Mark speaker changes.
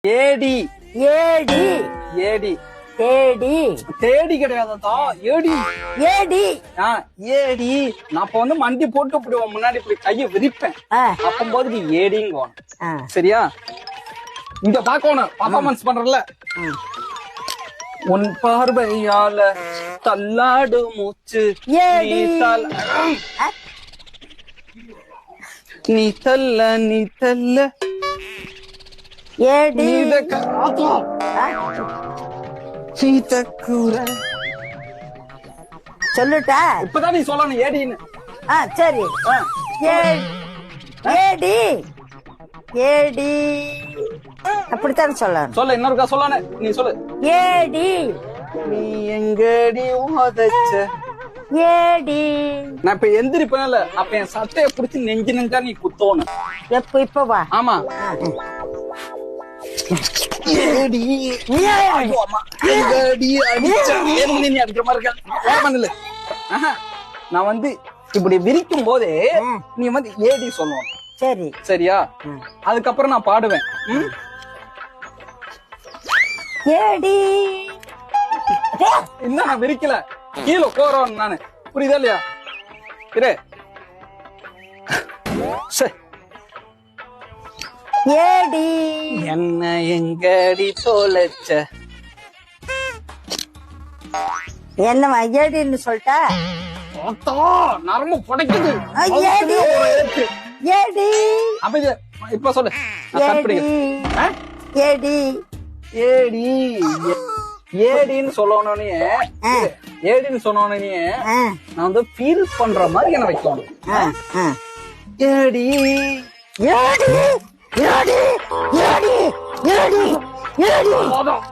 Speaker 1: ஏடி
Speaker 2: ஏடி
Speaker 1: ஏடி
Speaker 2: தேடி
Speaker 1: தேடி கிடையாதா ஏடி
Speaker 2: ஏடி
Speaker 1: ஏடி நான் இப்ப வந்து மண்டி போட்டு இப்படி உன் முன்னாடி இப்படி கையை விரிப்பேன் அப்பம்போது நீ ஏடிங்க சரியா இங்க பாக்கணும் பர்ஃபார்மன்ஸ் பண்றல உன் பார்வையால தள்ளாடு மூச்சு
Speaker 2: ஏடி
Speaker 1: நீ தல்ல நீ தல்ல
Speaker 2: ஏடி சொல்லுட்டா
Speaker 1: இப்பதான் நீ சொல்லணும் ஏடின்னு
Speaker 2: சரி ஏடி ஏடி அப்படித்தான் சொல்லணும்.
Speaker 1: சொல்ல இன்னொருக்கா சொல்லணும் நீ சொல்லு.
Speaker 2: ஏடி
Speaker 1: நீ எங்கடி உதச்ச
Speaker 2: ஏடி
Speaker 1: நான் இப்ப எந்திரிப்பேன்ல அப்ப என் சட்டையை புடிச்சு நெஞ்சு நெஞ்சா நீ குத்தோணும்.
Speaker 2: இப்ப வா.
Speaker 1: ஆமா ஏடி எங்கடி அடிச்சா நீ அடிக்கிற மாதிரி இருக்கா. நான் வந்து இப்படி விரிக்கும் போதே நீ வந்து ஏடி சொல்லணும்.
Speaker 2: சரி
Speaker 1: சரியா அதுக்கப்புறம் நான் பாடுவேன்.
Speaker 2: ஏடி
Speaker 1: இன்னும் நான் விரிக்கல கீழே கோரம் நானு புரியுதா இல்லையா இரு
Speaker 2: ஏடி
Speaker 1: என்ன எங்கடி தொலைச்ச
Speaker 2: என்னவா ஏடின்னு சொல்லிட்டா
Speaker 1: நரம்பு புடைக்குது.
Speaker 2: ஏடி
Speaker 1: அப்ப இப்ப சொல்லு
Speaker 2: ஏடி
Speaker 1: ஏடி ஏடின்னு சொல்லணும்னே ஏடின்னு சொன்னோடனே நான் வந்து ஃபீல் பண்ற மாதிரி என்ன வைக்கணும். ஏடி
Speaker 2: ஏடி ஏடி ஏடி ஏடி ஏடி
Speaker 1: போதும்